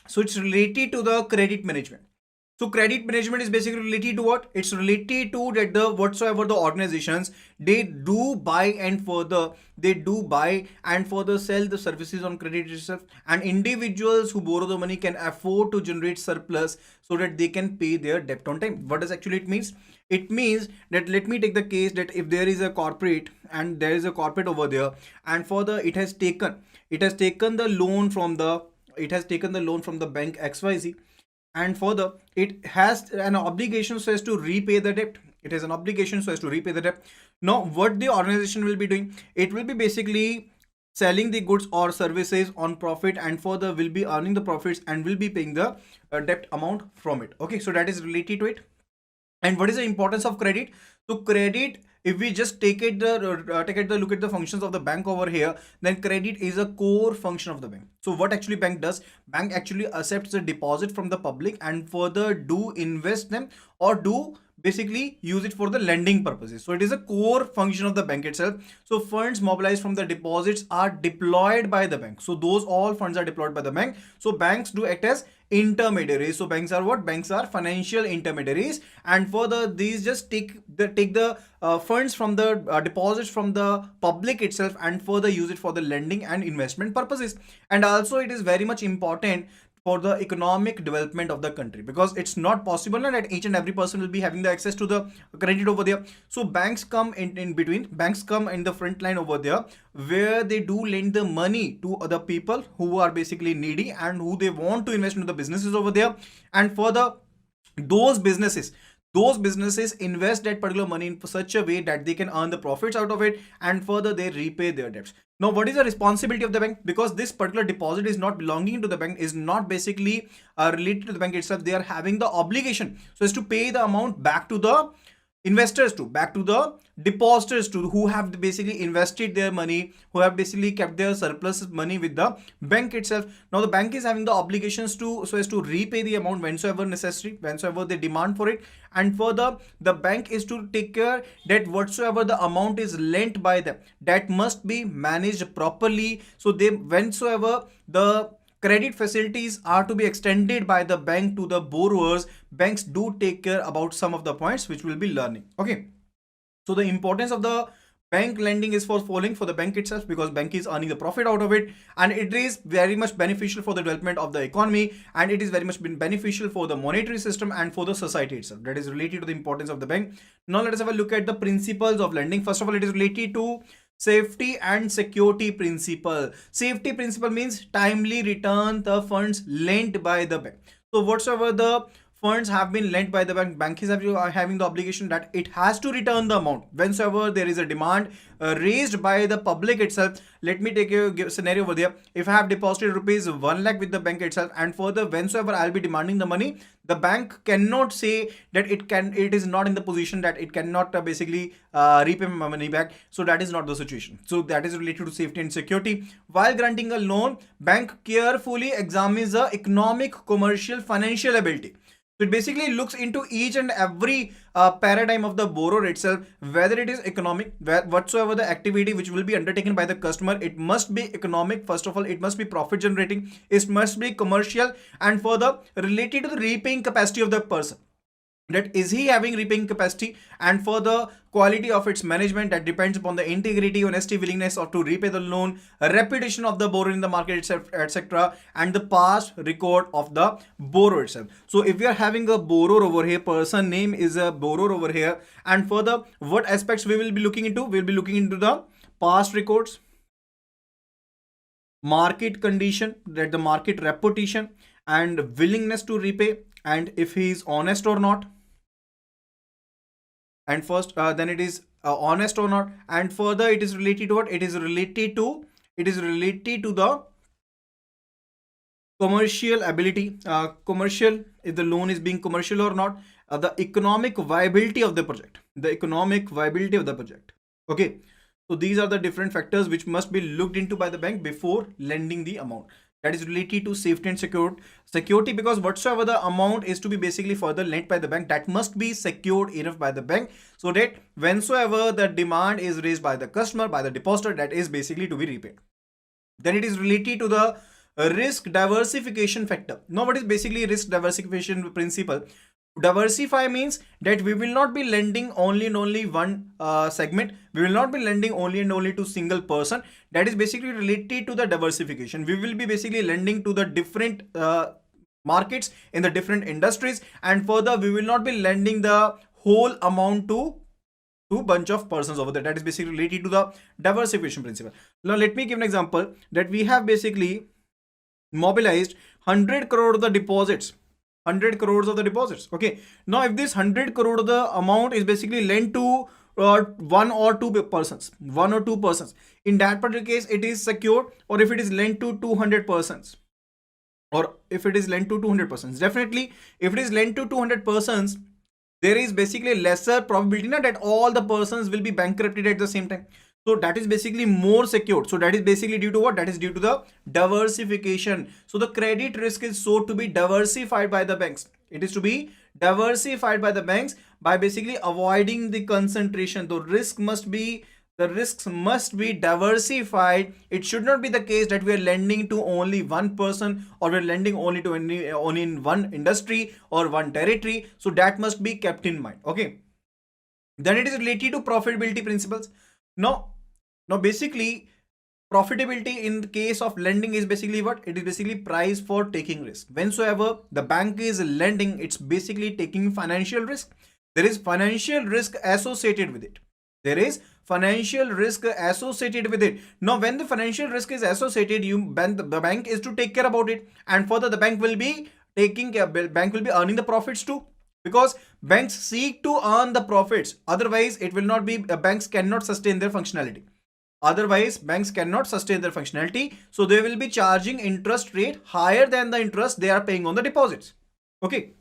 So it's related to the credit management. So credit management is basically related to what? It's related to that the whatsoever the organizations they do buy and further sell the services on credit itself, and individuals who borrow the money can afford to generate surplus so that they can pay their debt on time. What does actually it means? It means that, let me take the case that if there is a corporate and there is a corporate over there, and for the it has taken the loan from the bank XYZ, and further it has an obligation so as to repay the debt. Now what the organization will be doing, it will be basically selling the goods or services on profit, and further will be earning the profits and will be paying the debt amount from it. Okay, so that is related to it. And what is the importance of credit? So credit, if we just take it the look at the functions of the bank over here, then credit is a core function of the bank. So what actually bank does? Bank actually accepts the deposit from the public and further do invest them or do basically use it for the lending purposes. So it is a core function of the bank itself. So funds mobilized from the deposits are deployed by the bank. So those all funds are deployed by the bank. So banks do act as intermediaries. So banks are what? Banks are financial intermediaries, and further these just take the funds from the deposits from the public itself and further use it for the lending and investment purposes. And also it is very much important for the economic development of the country, because it's not possible that each and every person will be having the access to the credit over there. So banks come in between, banks come in the front line over there, where they do lend the money to other people who are basically needy and who they want to invest into the businesses over there. And further those businesses invest that particular money in such a way that they can earn the profits out of it, and further they repay their debts. Now what is the responsibility of the bank? Because this particular deposit is not belonging to the bank, is not basically related to the bank itself. They are having the obligation so as to pay the amount back to the investors, to back to the depositors, to who have basically invested their money, who have basically kept their surplus money with the bank itself. Now the bank is having the obligations to so as to repay the amount whensoever necessary, whensoever they demand for it. And further the bank is to take care that whatsoever the amount is lent by them, that must be managed properly. So they, whensoever the credit facilities are to be extended by the bank to the borrowers, banks do take care about some of the points which we'll be learning. Okay, so the importance of the bank lending is for following for the bank itself, because bank is earning the profit out of it, and it is very much beneficial for the development of the economy, and it is very much been beneficial for the monetary system and for the society itself. That is related to the importance of the bank. Now let us have a look at the principles of lending. First of all, it is related to safety and security principle. Safety principle means timely return the funds lent by the bank. So whatsoever the funds have been lent by the bank is having the obligation that it has to return the amount whensoever there is a demand raised by the public itself. Let me take a scenario over there. If I have deposited rupees 1 lakh with the bank itself, and further whensoever I'll be demanding the money, the bank cannot say that it is not in the position that it cannot basically repay my money back. So that is not the situation. So that is related to safety and security. While granting a loan, bank carefully examines the economic, commercial, financial ability. So it basically looks into each and every paradigm of the borrower itself, whether it is economic, whatsoever the activity which will be undertaken by the customer, it must be economic. First of all, it must be profit generating, it must be commercial, and further related to the repaying capacity of the person, that is he having repaying capacity, and for the quality of its management, that depends upon the integrity, honesty, willingness of to repay the loan, reputation of the borrower in the market itself, etc., and the past record of the borrower itself. So if we are having a borrower over here, person name is a borrower over here, and further what aspects we will be looking into? We will be looking into the past records, market condition, that the market reputation and willingness to repay, and if he is honest or not, and first then it is honest or not, and further it is related to what? It is related to the commercial ability, commercial, if the loan is being commercial or not, the economic viability of the project, okay. So these are the different factors which must be looked into by the bank before lending the amount. That is related to safety and security, because whatsoever the amount is to be basically further lent by the bank, that must be secured enough by the bank, so that whensoever the demand is raised by the customer, by the depositor, that is basically to be repaid. Then it is related to the a risk diversification factor. Now what is basically risk diversification principle? Diversify means that we will not be lending only and only one segment. We will not be lending only and only to single person. That is basically related to the diversification. We will be basically lending to the different markets in the different industries, and further we will not be lending the whole amount to bunch of persons over there. That is basically related to the diversification principle. Now let me give an example that we have basically mobilized 100 crore of the deposits, 100 crores of the deposits. Okay, now if this 100 crore of the amount is basically lent to one or two persons, in that particular case it is secured, or if it is lent to 200 persons, or if it is lent to 200 persons, definitely if it is lent to 200 persons, there is basically lesser probability that all the persons will be bankrupted at the same time. So that is basically more secured. So that is basically due to what? That is due to the diversification. So the credit risk is so to be diversified by the banks. It is to be diversified by the banks by basically avoiding the concentration. The risks must be diversified. It should not be the case that we are lending to only one person, or we are lending only to only in one industry or one territory. So that must be kept in mind. Okay. Then it is related to profitability principles. Now basically profitability in the case of lending is basically what? It is basically price for taking risk. Whensoever the bank is lending, it's basically taking financial risk. There is financial risk associated with it. There is financial risk associated with it. Now when the financial risk is associated, the bank is to take care about it, and further the bank will be earning the profits too, because banks seek to earn the profits. Otherwise it will not be, banks cannot sustain their functionality. So they will be charging interest rate higher than the interest they are paying on the deposits. Okay,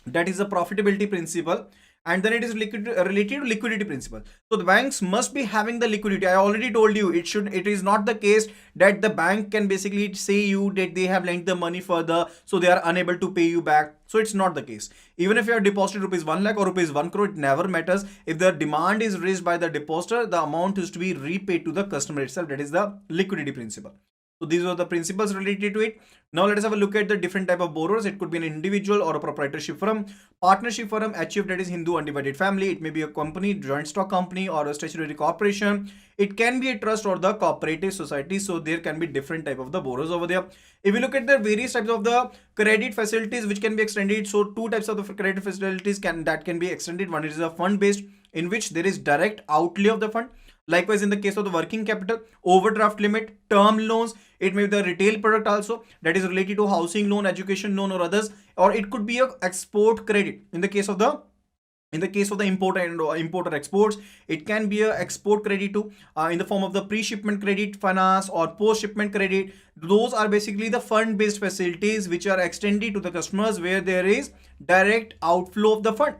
that is the profitability principle. And then it is related to liquidity principle. So the banks must be having the liquidity. I already told you, it is not the case that the bank can basically say you that they have lent the money further, so they are unable to pay you back. So it's not the case. Even if you have deposited rupees 1 lakh or rupees 1 crore, it never matters. If the demand is raised by the depositor, the amount is to be repaid to the customer itself. That is the liquidity principle. So these are the principles related to it. Now let us have a look at the different type of borrowers. It could be an individual or a proprietorship firm, partnership firm, HUF, that is Hindu undivided family. It may be a company, joint stock company, or a statutory corporation. It can be a trust or the cooperative society. So there can be different type of the borrowers over there. If you look at the various types of the credit facilities which can be extended, so two types of the credit facilities that can be extended. One is a fund based, in which there is direct outlay of the fund. Likewise, in the case of the working capital, overdraft limit, term loans, it may be the retail product also, that is related to housing loan, education loan, or others, or it could be a export credit. In the case of the import and importer exports, it can be a export credit too, in the form of the pre-shipment credit finance or post-shipment credit. Those are basically the fund-based facilities which are extended to the customers where there is direct outflow of the fund.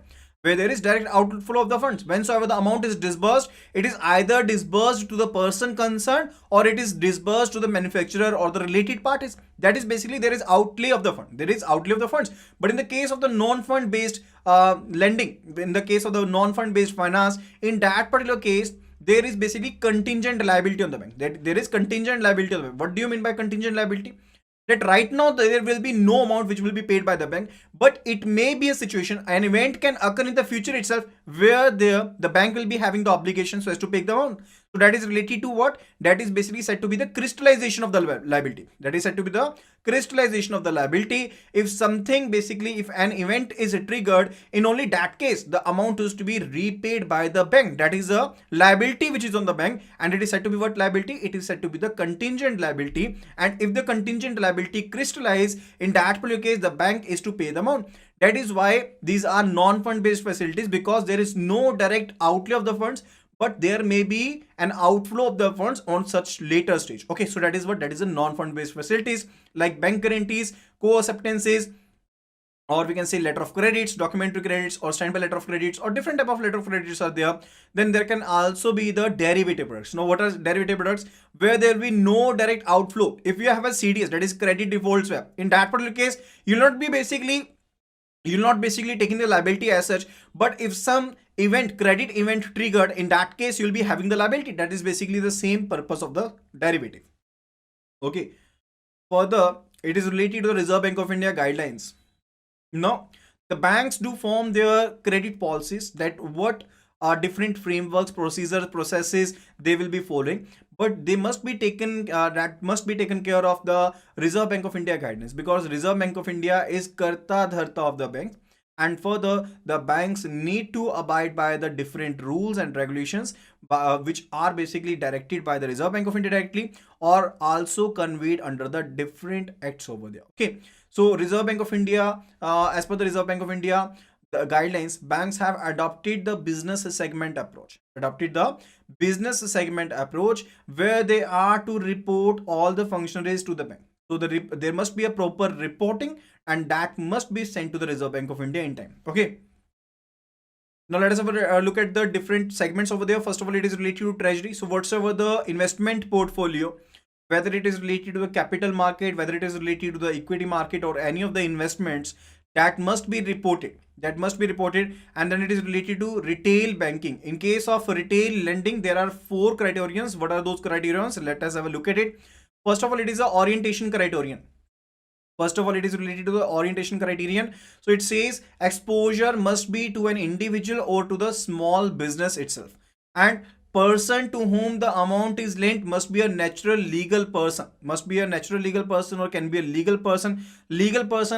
Whensoever the amount is disbursed, it is either disbursed to the person concerned, or it is disbursed to the manufacturer or the related parties. That is basically there is outlay of the fund. But in the case of the non-fund based lending, in the case of the non-fund based finance, in that particular case, there is basically contingent liability on the bank. What do you mean by contingent liability? That right now there will be no amount which will be paid by the bank, but it may be a situation, an event can occur in the future itself where the bank will be having the obligation so as to pay the amount. So that is related to what? That is basically said to be the crystallization of the liability. If something, basically if an event is triggered, in only that case the amount is to be repaid by the bank. That is a liability which is on the bank, and it is said to be what liability? It is said to be the contingent liability. And if the contingent liability crystallize, in that particular case the bank is to pay the amount. That is why these are non-fund based facilities, because there is no direct outlay of the funds, but there may be an outflow of the funds on such later stage. Okay, so that is a non-fund based facilities, like bank guarantees, co-acceptances, or we can say letter of credits, documentary credits, or standby letter of credits, or different type of letter of credits are there. Then there can also be the derivative products. Now what are derivative products? Where there will be no direct outflow. If you have a CDS, that is credit default swap, in that particular case you'll not basically taking the liability as such, but if some credit event triggered, in that case you'll be having the liability. That is basically the same purpose of the derivative. Okay, further, it is related to the Reserve Bank of India guidelines. Now, the banks do form their credit policies, that what are different frameworks, procedures, processes they will be following, but they must be taken that must be taken care of the Reserve Bank of India guidance, because Reserve Bank of India is karta dharta of the bank. And further, the banks need to abide by the different rules and regulations which are basically directed by the Reserve Bank of India directly, or also conveyed under the different acts over there. Okay, so Reserve Bank of India, as per the Reserve Bank of India the guidelines, banks have adopted the business segment approach. Where they are to report all the functionaries to the bank. So there must be a proper reporting, and that must be sent to the Reserve Bank of India in time. Okay. Now let us have a look at the different segments over there. First of all, it is related to treasury. So whatsoever the investment portfolio, whether it is related to the capital market, whether it is related to the equity market, or any of the investments, that must be reported. And then it is related to retail banking. In case of retail lending, there are 4 criterions. What are those criterions? Let us have a look at it. First of all, it is the orientation criterion. It is related to the orientation criterion. So it says exposure must be to an individual or to the small business itself, and person to whom the amount is lent must be a natural legal person, or can be a legal person,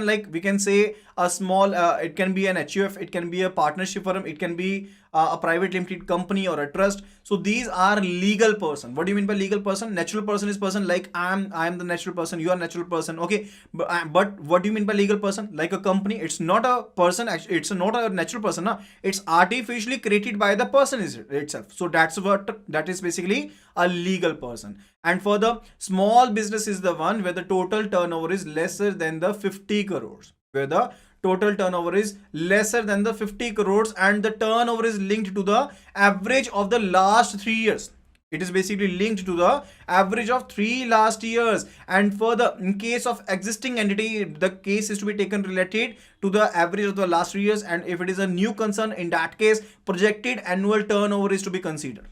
like we can say a small it can be an HUF, it can be a partnership firm, it can be a private limited company or a trust. So these are legal person. What do you mean by legal person? Natural person is person like I am the natural person, you are natural person. Okay, but what do you mean by legal person? Like a company, it's not a person, actually it's not a natural person, no? It's artificially created by the person itself. So that is basically a legal person. And for the small business is the one where the total turnover is lesser than the 50 crores, where the total turnover is lesser than the 50 crores and the turnover is linked to the average of the last 3 years. It is basically linked to the average of 3 last years. And further, in case of existing entity, the case is to be taken related to the average of the last 3 years. And if it is a new concern, in that case, projected annual turnover is to be considered.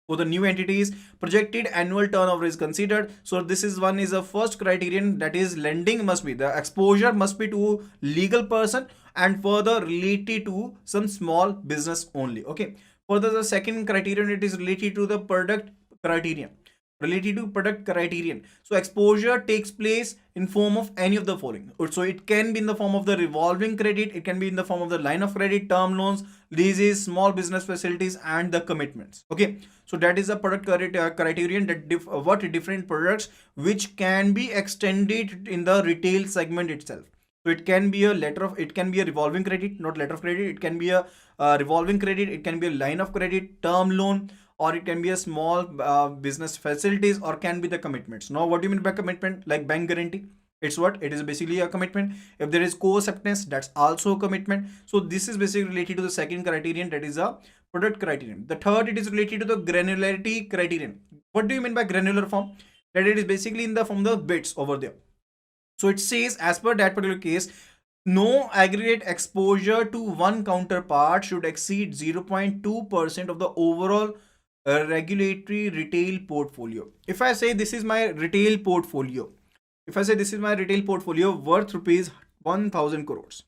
For the new entities, projected annual turnover is considered. So this is a first criterion, that is lending must be, the exposure must be to legal person, and further related to some small business only. Okay, further the second criterion, it is related to the product criterion. So exposure takes place in form of any of the following. So it can be in the form of the revolving credit, it can be in the form of the line of credit, term loans, leases, small business facilities, and the commitments. Okay, so that is the product criterion, that what different products which can be extended in the retail segment itself. So it can be a revolving credit, not letter of credit. It can be a revolving credit, it can be a line of credit, term loan, or it can be a small business facilities, or can be the commitments. Now what do you mean by commitment? Like bank guarantee, it is basically a commitment. If there is co-acceptance, that's also a commitment. So this is basically related to the second criterion, that is a product criterion. The third, it is related to the granularity criterion. What do you mean by granular form? That it is basically in the form of the bits over there. So it says, as per that particular case, no aggregate exposure to one counterpart should exceed 0.2% of the overall regulatory retail portfolio. If I say this is my retail portfolio, worth rupees 1000 crores,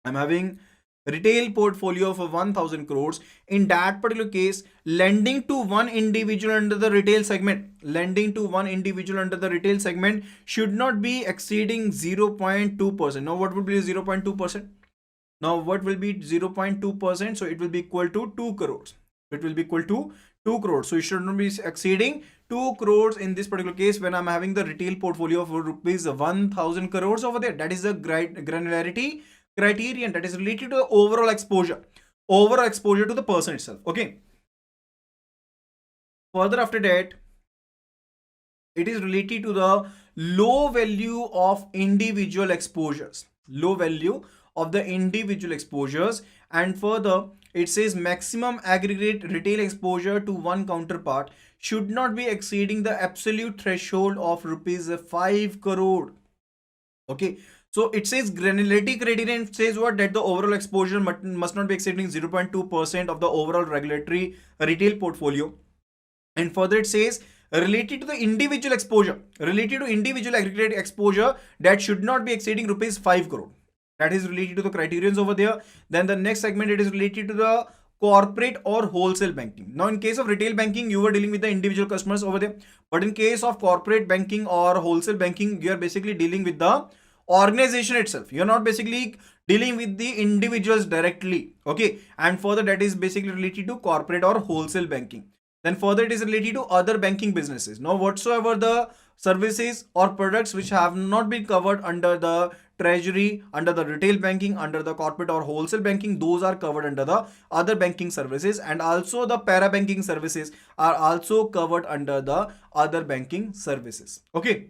I'm having retail portfolio of 1000 crores. In that particular case, lending to one individual under the retail segment, should not be exceeding 0.2%. Now what would be 0.2%? So it will be equal to 2 crores. So it should not be exceeding 2 crores in this particular case when I'm having the retail portfolio of rupees 1000 crores over there. That is the granularity criterion, that is related to the overall exposure to the person itself. Okay, further after that, it is related to the low value of individual exposures, and further it says maximum aggregate retail exposure to one counterpart should not be exceeding the absolute threshold of rupees 5 crore. Okay, so it says granularity criterion says what? That the overall exposure must not be exceeding 0.2% of the overall regulatory retail portfolio. And further it says related to the individual exposure, related to individual aggregate exposure that should not be exceeding rupees 5 crore. That is related to the criterions over there. Then the next segment, it is related to the corporate or wholesale banking. Now in case of retail banking, you were dealing with the individual customers over there, but in case of corporate banking or wholesale banking, you are basically dealing with the organization itself. You're not basically dealing with the individuals directly. Okay, and further, that is basically related to corporate or wholesale banking. Then further, it is related to other banking businesses. Now whatsoever the services or products which have not been covered under the treasury, under the retail banking, under the corporate or wholesale banking, those are covered under the other banking services, and also the para banking services are also covered under the other banking services. Okay,